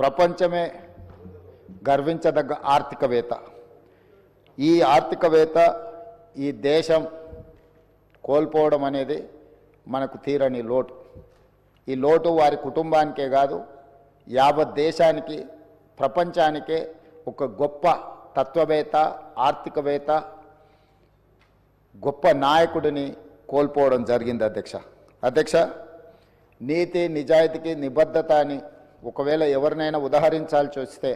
ప్రపంచమే గర్వించదగ్గ ఆర్థికవేత్త. ఈ ఆర్థికవేత్త ఈ దేశం కోల్పోవడం అనేది మనకు తీరని లోటు. ఈ లోటు వారి కుటుంబానికే కాదు, యావత్ దేశానికి, ప్రపంచానికే ఒక గొప్ప తత్వవేత్త, ఆర్థికవేత్త, గొప్ప నాయకుడిని కోల్పోవడం జరిగింది అధ్యక్ష. నీతి నిజాయితీకి నిబద్ధత అని ఒకవేళ ఎవరినైనా ఉదాహరించాల్సి వస్తే,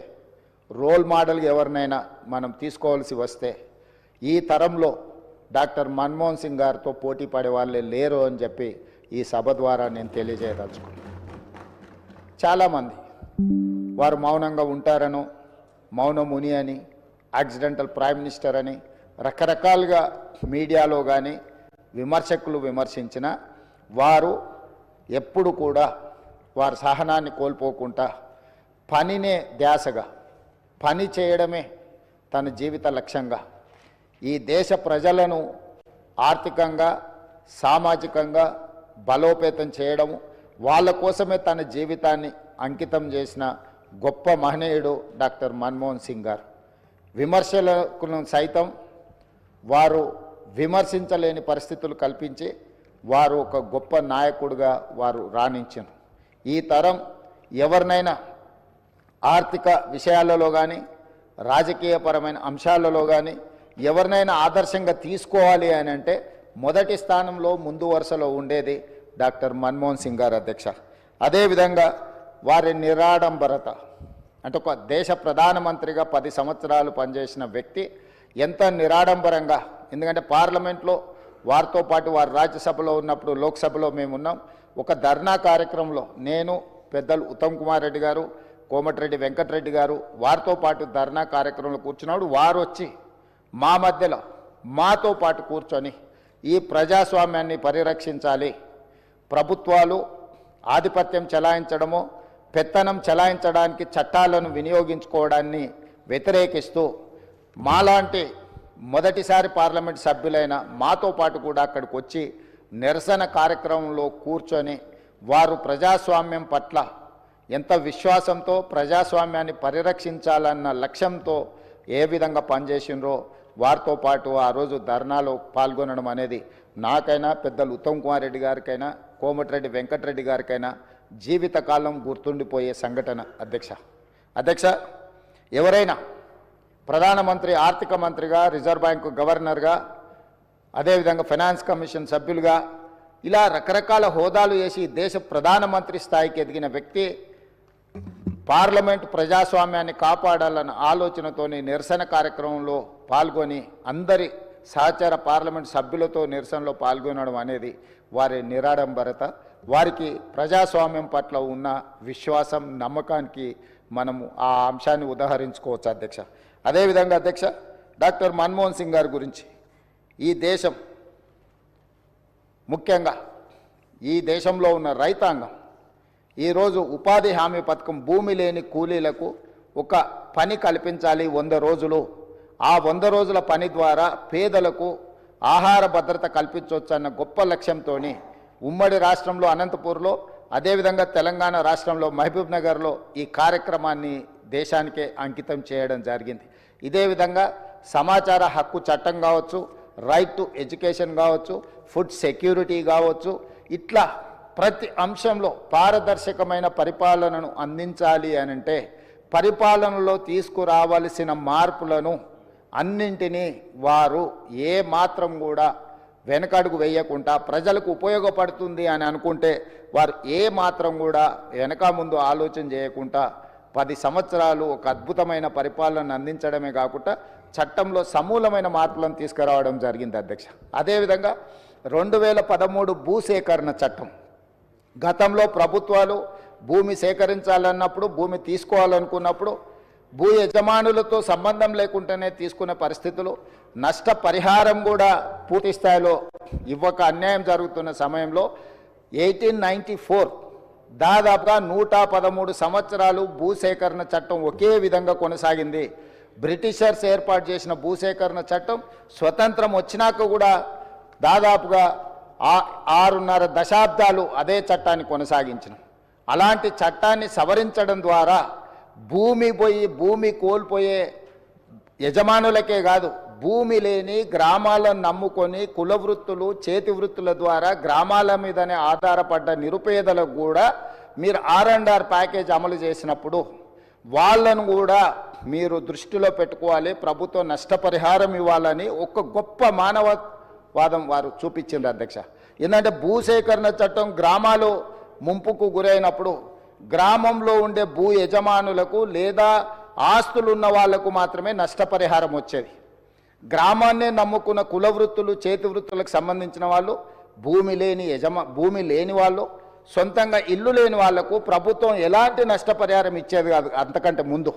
రోల్ మోడల్గా ఎవరినైనా మనం తీసుకోవాల్సి వస్తే ఈ తరంలో డాక్టర్ మన్మోహన్ సింగ్ గారితో పోటీ పడే వాళ్ళే లేరు అని చెప్పి ఈ సభ ద్వారా నేను తెలియజేయదలుచుకున్నాను. చాలామంది వారు మౌనంగా ఉంటారనో, మౌనముని అని, యాక్సిడెంటల్ ప్రైమ్ మినిస్టర్ అని రకరకాలుగా మీడియాలో కానీ విమర్శకులు విమర్శించిన వారు ఎప్పుడు కూడా వారి సహనాన్ని కోల్పోకుండా పనినే ధ్యాసగా, పని చేయడమే తన జీవిత లక్ష్యంగా ఈ దేశ ప్రజలను ఆర్థికంగా, సామాజికంగా బలోపేతం చేయడము, వాళ్ళ కోసమే తన జీవితాన్ని అంకితం చేసిన గొప్ప మహనీయుడు డాక్టర్ మన్మోహన్ సింగ్ గారు. విమర్శలను సైతం వారు విమర్శించలేని పరిస్థితులు కల్పించి వారు ఒక గొప్ప నాయకుడిగా వారు రాణించారు. ఈ తరం ఎవరినైనా ఆర్థిక విషయాలలో కానీ, రాజకీయపరమైన అంశాలలో కానీ ఎవరినైనా ఆదర్శంగా తీసుకోవాలి అని అంటే మొదటి స్థానంలో ముందు వరుసలో ఉండేది డాక్టర్ మన్మోహన్ సింగ్ గారు అధ్యక్ష. అదేవిధంగా వారి నిరాడంబరత, అంటే ఒక దేశ ప్రధానమంత్రిగా 10 సంవత్సరాలు పనిచేసిన వ్యక్తి ఎంత నిరాడంబరంగా, ఎందుకంటే పార్లమెంట్లో వారితో పాటు వారు రాజ్యసభలో ఉన్నప్పుడు లోక్సభలో మేము ఉన్నాం. ఒక ధర్నా కార్యక్రమంలో నేను, పెద్దలు ఉత్తమ్ కుమార్ రెడ్డి గారు, కోమటిరెడ్డి వెంకటరెడ్డి గారు వారితో పాటు ధర్నా కార్యక్రమంలో కూర్చున్నాడు. వారు వచ్చి మా మధ్యలో మాతో పాటు కూర్చొని ఈ ప్రజాస్వామ్యాన్ని పరిరక్షించాలి, ప్రభుత్వాలు ఆధిపత్యం చెలాయించడమో, పెత్తనం చెలాయించడానికి చట్టాలను వినియోగించుకోవడాన్ని వ్యతిరేకిస్తూ మాలాంటి మొదటిసారి పార్లమెంట్ సభ్యులైన మాతో పాటు కూడా అక్కడికి వచ్చి నిరసన కార్యక్రమంలో కూర్చొని వారు ప్రజాస్వామ్యం పట్ల ఎంత విశ్వాసంతో ప్రజాస్వామ్యాన్ని పరిరక్షించాలన్న లక్ష్యంతో ఏ విధంగా పనిచేసినరో వారితో పాటు ఆ రోజు ధర్నాలో పాల్గొనడం అనేది నాకైనా, పెద్దలు ఉత్తమ్ కుమార్ రెడ్డి గారికైనా, కోమటిరెడ్డి వెంకటరెడ్డి గారికైనా జీవితకాలం గుర్తుండిపోయే సంఘటన అధ్యక్ష. ఎవరైనా ప్రధానమంత్రి, ఆర్థిక మంత్రిగా, రిజర్వ్ బ్యాంకు గవర్నర్గా, అదేవిధంగా ఫైనాన్స్ కమిషన్ సభ్యులుగా ఇలా రకరకాల హోదాలు వేసి దేశ ప్రధానమంత్రి స్థాయికి ఎదిగిన వ్యక్తి పార్లమెంట్ ప్రజాస్వామ్యాన్ని కాపాడాలన్న ఆలోచనతోని నిరసన కార్యక్రమంలో పాల్గొని అందరి సహచర పార్లమెంట్ సభ్యులతో నిరసనలో పాల్గొనడం అనేది వారి నిరాడంబరత, వారికి ప్రజాస్వామ్యం పట్ల ఉన్న విశ్వాసం, నమ్మకానికి మనము ఆ అంశాన్ని ఉదాహరించుకోవచ్చు అధ్యక్ష. అదేవిధంగా అధ్యక్ష, డాక్టర్ మన్మోహన్ సింగ్ గారి గురించి ఈ దేశం, ముఖ్యంగా ఈ దేశంలో ఉన్న రైతాంగం ఈరోజు ఉపాధి హామీ పథకం, భూమి లేని కూలీలకు ఒక పని కల్పించాలి 100 రోజులు. ఆ 100 రోజుల పని ద్వారా పేదలకు ఆహార భద్రత కల్పించవచ్చు అన్న గొప్ప లక్ష్యంతో ఉమ్మడి రాష్ట్రంలో అనంతపూర్లో, అదేవిధంగా తెలంగాణ రాష్ట్రంలో మహబూబ్ నగర్లో ఈ కార్యక్రమాన్ని దేశానికే అంకితం చేయడం జరిగింది. ఇదే విధంగా సమాచార హక్కు చట్టం కావచ్చు, రైట్ టు ఎడ్యుకేషన్ కావచ్చు, ఫుడ్ సెక్యూరిటీ కావచ్చు, ఇట్లా ప్రతి అంశంలో పారదర్శకమైన పరిపాలనను అందించాలి అనంటే పరిపాలనలో తీసుకురావాల్సిన మార్పులను అన్నింటినీ వారు ఏ మాత్రం కూడా వెనకడుగు వేయకుండా ప్రజలకు ఉపయోగపడుతుంది అని అనుకుంటే వారు ఏ మాత్రం కూడా వెనక ముందు ఆలోచన చేయకుండా 10 సంవత్సరాలు ఒక అద్భుతమైన పరిపాలన అందించడమే కాకుండా చట్టంలో సమూలమైన మార్పులను తీసుకురావడం జరిగింది అధ్యక్ష. అదేవిధంగా 2013 భూసేకరణ చట్టం, గతంలో ప్రభుత్వాలు భూమి సేకరించాలన్నప్పుడు, భూమి తీసుకోవాలనుకున్నప్పుడు భూ యజమానులతో సంబంధం లేకుండానే తీసుకునే పరిస్థితులు, నష్టపరిహారం కూడా పూర్తి స్థాయిలో ఇవ్వక అన్యాయం జరుగుతున్న సమయంలో 1894 దాదాపుగా 113 సంవత్సరాలు భూసేకరణ చట్టం ఒకే విధంగా కొనసాగింది. బ్రిటిషర్స్ ఏర్పాటు చేసిన భూసేకరణ చట్టం స్వతంత్రం వచ్చినాక కూడా దాదాపుగా 6.5 దశాబ్దాలు అదే చట్టాన్ని కొనసాగించిన. అలాంటి చట్టాన్ని సవరించడం ద్వారా భూమి కోల్పోయే యజమానులకే కాదు, భూమి లేని గ్రామాలను నమ్ముకొని కుల వృత్తులు చేతి వృత్తుల ద్వారా గ్రామాల మీదనే ఆధారపడ్డ నిరుపేదలకు కూడా మీరు R&R ప్యాకేజ్ అమలు చేసినప్పుడు వాళ్ళను కూడా మీరు దృష్టిలో పెట్టుకోవాలి, ప్రభుత్వం నష్టపరిహారం ఇవ్వాలని ఒక గొప్ప మానవవాదం వారు చూపించింది అధ్యక్ష. ఏంటంటే భూసేకరణ చట్టం గ్రామాలు ముంపుకు గురైనప్పుడు గ్రామంలో ఉండే భూ యజమానులకు లేదా ఆస్తులు ఉన్న వాళ్లకు మాత్రమే నష్టపరిహారం వచ్చేది. గ్రామాన్నే నమ్ముకున్న కుల వృత్తులు చేతి వృత్తులకు సంబంధించిన వాళ్ళు, భూమి లేని వాళ్ళు, సొంతంగా ఇల్లు లేని వాళ్లకు ప్రభుత్వం ఎలాంటి నష్టపరిహారం ఇచ్చేది కాదు అంతకంటే ముందు.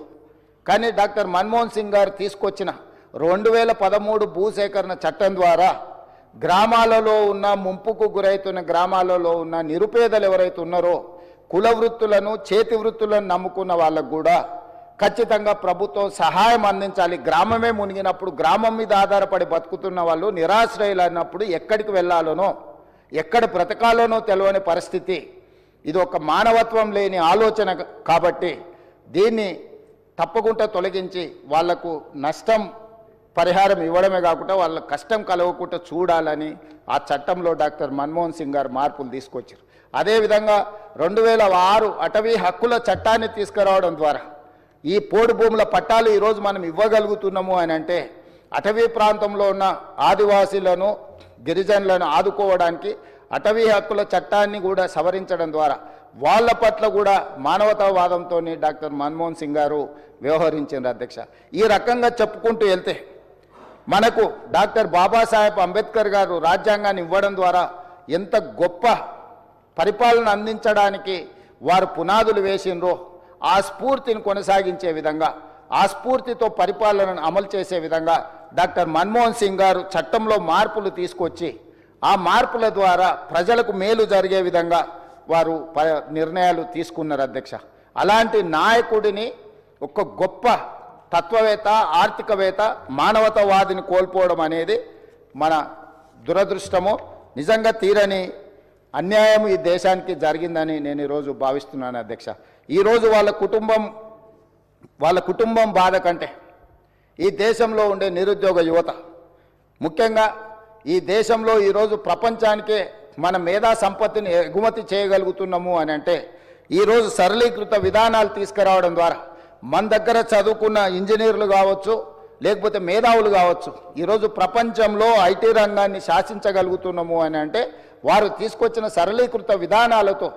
కానీ డాక్టర్ మన్మోహన్ సింగ్ గారు తీసుకొచ్చిన 2013 భూసేకరణ చట్టం ద్వారా గ్రామాలలో ఉన్న ముంపుకు గురైతున్న గ్రామాలలో ఉన్న నిరుపేదలు ఎవరైతే ఉన్నారో కుల వృత్తులను చేతి వృత్తులను నమ్ముకున్న వాళ్ళకు కూడా ఖచ్చితంగా ప్రభుత్వం సహాయం అందించాలి. గ్రామమే మునిగినప్పుడు గ్రామం మీద ఆధారపడి బతుకుతున్న వాళ్ళు నిరాశ్రయులు అన్నప్పుడు ఎక్కడికి వెళ్ళాలనో ఎక్కడ బ్రతకాలనో తెలియని పరిస్థితి. ఇది ఒక మానవత్వం లేని ఆలోచన కాబట్టి దీన్ని తప్పకుండా తొలగించి వాళ్లకు నష్టం పరిహారం ఇవ్వడమే కాకుండా వాళ్ళ కష్టం కలగకుండా చూడాలని ఆ చట్టంలో డాక్టర్ మన్మోహన్ సింగ్ గారు మార్పులు తీసుకొచ్చారు. అదేవిధంగా 2006 అటవీ హక్కుల చట్టాన్ని తీసుకురావడం ద్వారా ఈ పోడు భూముల పట్టాలు ఈరోజు మనం ఇవ్వగలుగుతున్నాము అని అంటే అటవీ ప్రాంతంలో ఉన్న ఆదివాసీలను గిరిజనులను ఆదుకోవడానికి అటవీ హక్కుల చట్టాన్ని కూడా సవరించడం ద్వారా వాళ్ళ పట్ల కూడా మానవతావాదంతో డాక్టర్ మన్మోహన్ సింగ్ గారు వ్యవహరించారు అధ్యక్ష. ఈ రకంగా చెప్పుకుంటూ వెళ్తే మనకు డాక్టర్ బాబాసాహెబ్ అంబేద్కర్ గారు రాజ్యాంగాన్ని ఇవ్వడం ద్వారా ఎంత గొప్ప పరిపాలన అందించడానికి వారు పునాదులు వేసినరో ఆ స్ఫూర్తిని కొనసాగించే విధంగా ఆ స్ఫూర్తితో పరిపాలనను అమలు చేసే విధంగా డాక్టర్ మన్మోహన్ సింగ్ గారు చట్టంలో మార్పులు తీసుకొచ్చి ఆ మార్పుల ద్వారా ప్రజలకు మేలు జరిగే విధంగా వారు నిర్ణయాలు తీసుకున్నారు అధ్యక్ష. అలాంటి నాయకుడిని ఒక గొప్ప తత్వవేత్త, ఆర్థికవేత్త, మానవతావాదిని కోల్పోవడం అనేది మన దురదృష్టము. నిజంగా తీరని అన్యాయం ఈ దేశానికి జరిగిందని నేను ఈరోజు భావిస్తున్నాను అధ్యక్ష. ఈరోజు వాళ్ళ కుటుంబం బాధ కంటే ఈ దేశంలో ఉండే నిరుద్యోగ యువత, ముఖ్యంగా ఈ దేశంలో ఈరోజు ప్రపంచానికే మన మేధా సంపత్తిని ఎగుమతి చేయగలుగుతున్నాము అని అంటే ఈరోజు సరళీకృత విధానాలు తీసుకురావడం ద్వారా మన దగ్గర చదువుకున్న ఇంజనీర్లు కావచ్చు, లేకపోతే మేధావులు కావచ్చు, ఈరోజు ప్రపంచంలో ఐటీ రంగాన్ని శాసించగలుగుతున్నాము అని అంటే వారు తీసుకొచ్చిన సరళీకృత విధానాలతో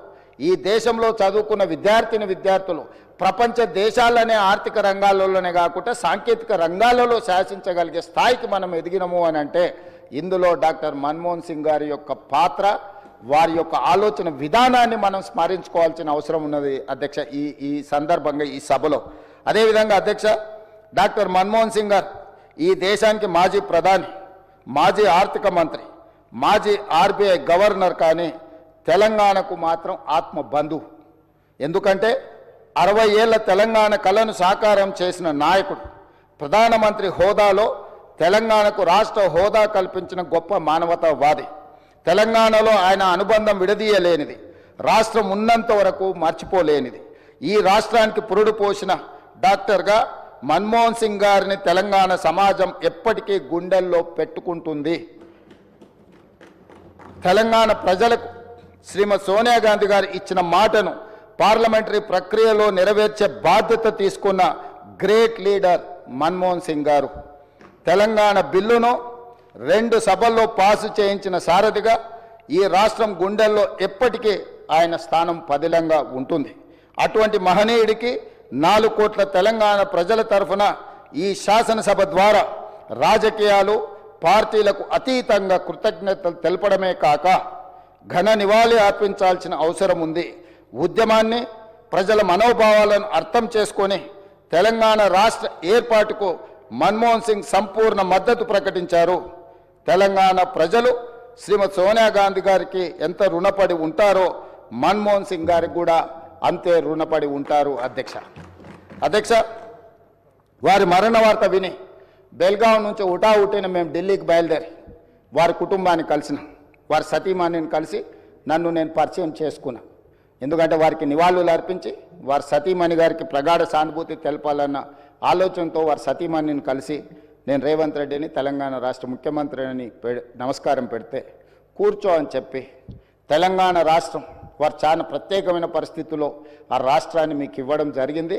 ఈ దేశంలో చదువుకున్న విద్యార్థులు ప్రపంచ దేశాలనే ఆర్థిక రంగాలలోనే కాకుండా సాంకేతిక రంగాలలో శాసించగలిగే స్థాయికి మనం ఎదిగినము అని అంటే ఇందులో డాక్టర్ మన్మోహన్ సింగ్ గారి యొక్క పాత్ర, వారి యొక్క ఆలోచన విధానాన్ని మనం స్మరించుకోవాల్సిన అవసరం ఉన్నది అధ్యక్ష ఈ సందర్భంగా ఈ సభలో. అదేవిధంగా అధ్యక్ష, డాక్టర్ మన్మోహన్ సింగ్ గారు ఈ దేశానికి మాజీ ప్రధాని, మాజీ ఆర్థిక మంత్రి, మాజీ RBI గవర్నర్, కానీ తెలంగాణకు మాత్రం ఆత్మ బంధువు. ఎందుకంటే 60 ఏళ్ల తెలంగాణ కళను సాకారం చేసిన నాయకుడు, ప్రధానమంత్రి హోదాలో తెలంగాణకు రాష్ట్ర హోదా కల్పించిన గొప్ప మానవతావాది. తెలంగాణలో ఆయన అనుబంధం విడదీయలేనిది, రాష్ట్రం ఉన్నంత వరకు మర్చిపోలేనిది. ఈ రాష్ట్రానికి పురుడు పోసిన డాక్టర్గా మన్మోహన్ సింగ్ గారిని తెలంగాణ సమాజం ఎప్పటికీ గుండెల్లో పెట్టుకుంటుంది. తెలంగాణ ప్రజలకు శ్రీమతి సోనియా గాంధీ గారు ఇచ్చిన మాటను పార్లమెంటరీ ప్రక్రియలో నెరవేర్చే బాధ్యత తీసుకున్న గ్రేట్ లీడర్ మన్మోహన్ సింగ్ గారు. తెలంగాణ బిల్లును 2 సభల్లో పాసు చేయించిన సారథిగా ఈ రాష్ట్రం గుండెల్లో ఎప్పటికీ ఆయన స్థానం పదిలంగా ఉంటుంది. అటువంటి మహనీయుడికి 4 కోట్ల తెలంగాణ ప్రజల తరఫున ఈ శాసనసభ ద్వారా రాజకీయాలు, పార్టీలకు అతీతంగా కృతజ్ఞతలు తెలపడమే కాక ఘన నివాళి అర్పించాల్సిన అవసరం ఉంది. ఉద్యమాన్ని, ప్రజల మనోభావాలను అర్థం చేసుకొని తెలంగాణ రాష్ట్ర ఏర్పాటుకు మన్మోహన్ సింగ్ సంపూర్ణ మద్దతు ప్రకటించారు. తెలంగాణ ప్రజలు శ్రీమతి సోనియా గాంధీ గారికి ఎంత రుణపడి ఉంటారో మన్మోహన్ సింగ్ గారికి కూడా అంతే రుణపడి ఉంటారు అధ్యక్ష. వారి మరణ వార్త విని బెల్గాం నుంచి ఉటావుటిన మేము ఢిల్లీకి బయలుదేరి వారి కుటుంబాన్ని కలిసిన, వారి సతీమణిని కలిసి నన్ను నేను పరిచయం చేసుకున్నా. ఎందుకంటే వారికి నివాళులు అర్పించి వారి సతీమణి గారికి ప్రగాఢ సానుభూతి తెలపాలన్న ఆలోచనతో వారి సతీమణిని కలిసి నేను రేవంత్ రెడ్డిని తెలంగాణ రాష్ట్ర ముఖ్యమంత్రిని నమస్కారం పెడితే కూర్చో అని చెప్పి తెలంగాణ రాష్ట్రం వారు చాలా ప్రత్యేకమైన పరిస్థితుల్లో ఆ రాష్ట్రాన్ని మీకు ఇవ్వడం జరిగింది.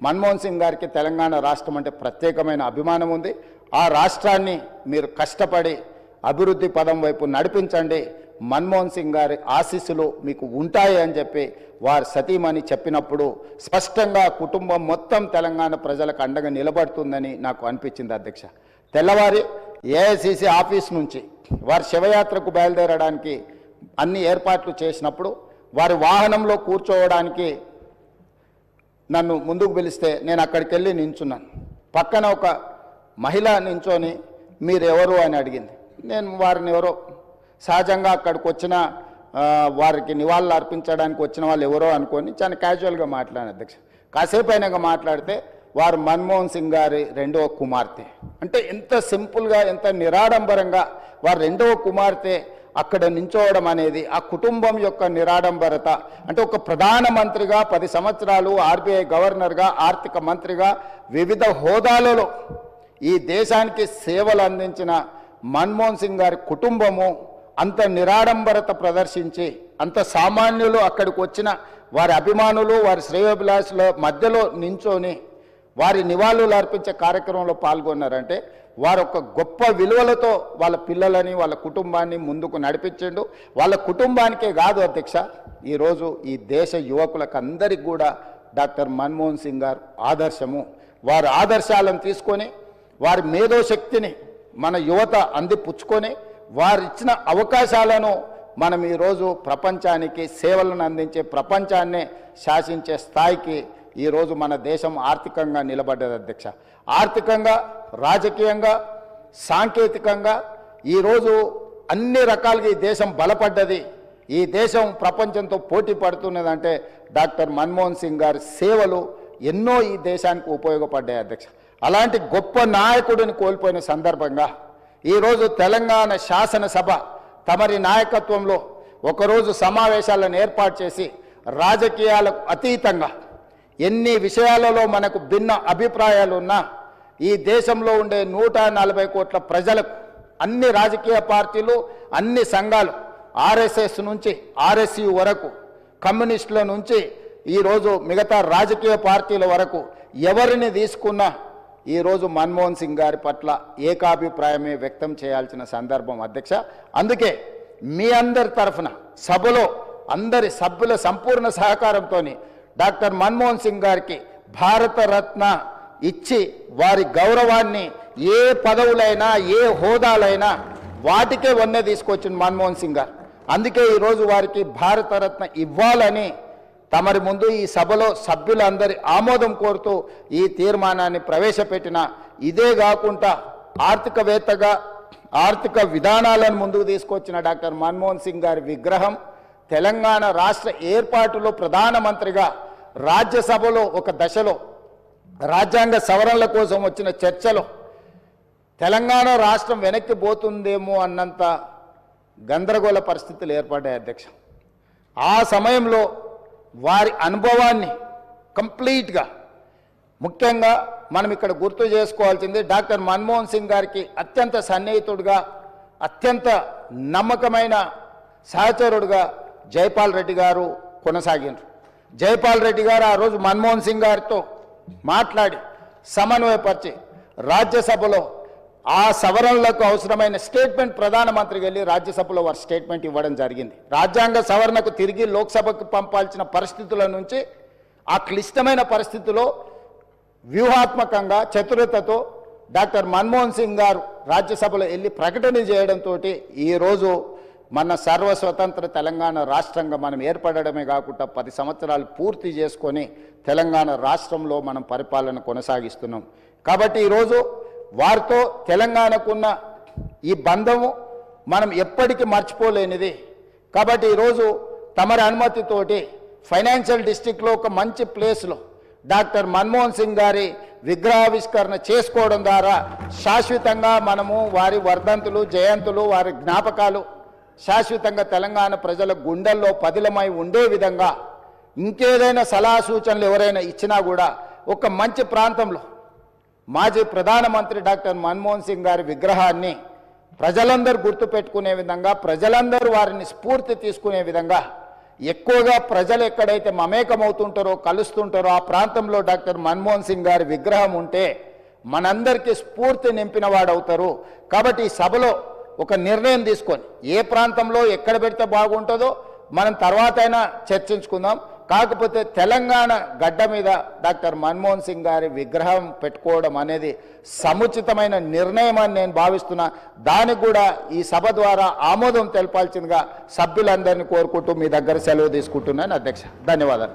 మన్మోహన్ సింగ్ గారికి తెలంగాణ రాష్ట్రం అంటే ప్రత్యేకమైన అభిమానం ఉంది. ఆ రాష్ట్రాన్ని మీరు కష్టపడి అభివృద్ధి పదం వైపు నడిపించండి, మన్మోహన్ సింగ్ గారి ఆశీస్సులు మీకు ఉంటాయి అని చెప్పి వారి సతీమణి చెప్పినప్పుడు స్పష్టంగా కుటుంబం మొత్తం తెలంగాణ ప్రజలకు అండగా నిలబడుతుందని నాకు అనిపించింది అధ్యక్ష. తెల్లవారి ఏఐసిసి ఆఫీస్ నుంచి వారి శివయాత్రకు బయలుదేరడానికి అన్ని ఏర్పాట్లు చేసినప్పుడు వారి వాహనంలో కూర్చోవడానికి నన్ను ముందుకు పిలిస్తే నేను అక్కడికి వెళ్ళి నించున్నాను. పక్కన ఒక మహిళ నించొని మీరెవరు అని అడిగింది. నేను వారిని ఎవరో సహజంగా అక్కడికి వచ్చిన వారికి నివాళులు అర్పించడానికి వచ్చిన వాళ్ళు ఎవరో అనుకొని చాలా క్యాజువల్గా మాట్లాడాను అధ్యక్ష. కాసేపు అయినాక మాట్లాడితే వారు మన్మోహన్ సింగ్ గారి రెండవ కుమార్తె. అంటే ఎంత సింపుల్గా ఎంత నిరాడంబరంగా వారి రెండవ కుమార్తె అక్కడ నించోవడం అనేది ఆ కుటుంబం యొక్క నిరాడంబరత. అంటే ఒక ప్రధానమంత్రిగా 10 సంవత్సరాలు, ఆర్బీఐ గవర్నర్గా, ఆర్థిక మంత్రిగా వివిధ హోదాలలో ఈ దేశానికి సేవలు అందించిన మన్మోహన్ సింగ్ గారి కుటుంబము అంత నిరాడంబరత ప్రదర్శించి అంత సామాన్యులు అక్కడికి వచ్చిన వారి అభిమానులు వారి శ్రేయోభిలాషుల మధ్యలో నించొని వారి నివాళులు అర్పించే కార్యక్రమంలో పాల్గొన్నారంటే వారు ఒక గొప్ప విలువలతో వాళ్ళ పిల్లలని వాళ్ళ కుటుంబాన్ని ముందుకు నడిపించిండు. వాళ్ళ కుటుంబానికే కాదు అధ్యక్ష, ఈరోజు ఈ దేశ యువకులకు అందరికీ కూడా డాక్టర్ మన్మోహన్ సింగ్ గారు ఆదర్శము. వారి ఆదర్శాలను తీసుకొని వారి మేధోశక్తిని మన యువత అందిపుచ్చుకొని వారిచ్చిన అవకాశాలను మనం ఈరోజు ప్రపంచానికి సేవలను అందించే ప్రపంచాన్నే శాసించే స్థాయికి ఈరోజు మన దేశం ఆర్థికంగా నిలబడ్డది అధ్యక్ష. ఆర్థికంగా, రాజకీయంగా, సాంకేతికంగా ఈరోజు అన్ని రకాలుగా ఈ దేశం బలపడ్డది. ఈ దేశం ప్రపంచంతో పోటీ పడుతున్నదంటే డాక్టర్ మన్మోహన్ సింగ్ గారి సేవలు ఎన్నో ఈ దేశానికి ఉపయోగపడ్డాయి అధ్యక్ష. అలాంటి గొప్ప నాయకుడిని కోల్పోయిన సందర్భంగా ఈరోజు తెలంగాణ శాసనసభ తమరి నాయకత్వంలో ఒకరోజు సమావేశాలను ఏర్పాటు చేసి రాజకీయాలకు అతీతంగా ఎన్ని విషయాలలో మనకు భిన్న అభిప్రాయాలు ఉన్నా ఈ దేశంలో ఉండే 140 కోట్ల ప్రజలకు అన్ని రాజకీయ పార్టీలు, అన్ని సంఘాలు, ఆర్ఎస్ఎస్ నుంచి ఆర్ఎస్యు వరకు, కమ్యూనిస్టుల నుంచి ఈరోజు మిగతా రాజకీయ పార్టీల వరకు ఎవరిని తీసుకున్నా ఈరోజు మన్మోహన్ సింగ్ గారి పట్ల ఏకాభిప్రాయమే వ్యక్తం చేయాల్సిన సందర్భం అధ్యక్ష. అందుకే మీ అందరి తరఫున సభలో అందరి సభ్యుల సంపూర్ణ సహకారంతో డాక్టర్ మన్మోహన్ సింగ్ గారికి భారతరత్న ఇచ్చి వారి గౌరవాన్ని ఏ పదవులైనా ఏ హోదాలైనా వాటికే వన్నె తీసుకొచ్చిన మన్మోహన్ సింగ్ గారు. అందుకే ఈరోజు వారికి భారతరత్న ఇవ్వాలని తమరి ముందు ఈ సభలో సభ్యులందరి ఆమోదం కోరుతూ ఈ తీర్మానాన్ని ప్రవేశపెట్టిన. ఇదే కాకుండా ఆర్థికవేత్తగా ఆర్థిక విధానాలను ముందుకు తీసుకొచ్చిన డాక్టర్ మన్మోహన్ సింగ్ గారి విగ్రహం తెలంగాణ రాష్ట్ర ఏర్పాటులో ప్రధానమంత్రిగా రాజ్యసభలో ఒక దశలో రాజ్యాంగ సవరణల కోసం వచ్చిన చర్చలో తెలంగాణ రాష్ట్రం వెనక్కి పోతుందేమో అన్నంత గందరగోళ పరిస్థితులు ఏర్పడ్డాయి అధ్యక్ష. ఆ సమయంలో వారి అనుభవాన్ని కంప్లీట్గా, ముఖ్యంగా మనం ఇక్కడ గుర్తు చేసుకోవాల్సింది డాక్టర్ మన్మోహన్ సింగ్ గారికి అత్యంత సన్నిహితుడుగా, అత్యంత నమ్మకమైన సహచరుడుగా జైపాల్ రెడ్డి గారు కొనసాగినారు. జైపాల్ రెడ్డి గారు ఆ రోజు మన్మోహన్ సింగ్ గారితో మాట్లాడి సమన్వయపరిచి రాజ్యసభలో ఆ సవరణలకు అవసరమైన స్టేట్మెంట్ ప్రధానమంత్రికి వెళ్ళి రాజ్యసభలో వారి స్టేట్మెంట్ ఇవ్వడం జరిగింది. రాజ్యాంగ సవరణకు తిరిగి లోక్సభకు పంపాల్సిన పరిస్థితుల నుంచి ఆ క్లిష్టమైన పరిస్థితిలో వ్యూహాత్మకంగా చతురతతో డాక్టర్ మన్మోహన్ సింగ్ గారు రాజ్యసభలో వెళ్ళి ప్రకటన చేయడంతో ఈరోజు మన సర్వస్వతంత్ర తెలంగాణ రాష్ట్రంగా మనం ఏర్పడడమే కాకుండా 10 సంవత్సరాలు పూర్తి చేసుకొని తెలంగాణ రాష్ట్రంలో మనం పరిపాలన కొనసాగిస్తున్నాం. కాబట్టి ఈరోజు వారితో తెలంగాణకున్న ఈ బంధము మనం ఎప్పటికీ మర్చిపోలేనిది. కాబట్టి ఈరోజు తమరి అనుమతితోటి ఫైనాన్షియల్ డిస్ట్రిక్ట్లో ఒక మంచి ప్లేస్లో డాక్టర్ మన్మోహన్ సింగ్ గారి విగ్రహావిష్కరణ చేసుకోవడం ద్వారా శాశ్వతంగా మనము వారి వర్ధంతులు, జయంతులు, వారి జ్ఞాపకాలు శాశ్వతంగా తెలంగాణ ప్రజల గుండెల్లో పదిలమై ఉండే విధంగా ఇంకేదైనా సలహా సూచనలు ఎవరైనా ఇచ్చినా కూడా ఒక మంచి ప్రాంతంలో మాజీ ప్రధానమంత్రి డాక్టర్ మన్మోహన్ సింగ్ గారి విగ్రహాన్ని ప్రజలందరూ గుర్తుపెట్టుకునే విధంగా, ప్రజలందరూ వారిని స్ఫూర్తి తీసుకునే విధంగా, ఎక్కువగా ప్రజలు ఎక్కడైతే మమేకమవుతుంటారో కలుస్తుంటారో ఆ ప్రాంతంలో డాక్టర్ మన్మోహన్ సింగ్ గారి విగ్రహం ఉంటే మనందరికీ స్ఫూర్తి నింపిన వాడవుతారు. కాబట్టి ఈ సభలో ఒక నిర్ణయం తీసుకొని ఏ ప్రాంతంలో ఎక్కడ పెడితే బాగుంటుందో మనం తర్వాత అయినా చర్చించుకుందాం. కాకపోతే తెలంగాణ గడ్డ మీద డాక్టర్ మన్మోహన్ సింగ్ గారి విగ్రహం పెట్టుకోవడం అనేది సముచితమైన నిర్ణయం అని నేను భావిస్తున్నా. దానికి కూడా ఈ సభ ద్వారా ఆమోదం తెలపాల్సిందిగా సభ్యులందరినీ కోరుకుంటూ మీ దగ్గర సెలవు తీసుకుంటున్నాను అధ్యక్ష. ధన్యవాదాలు.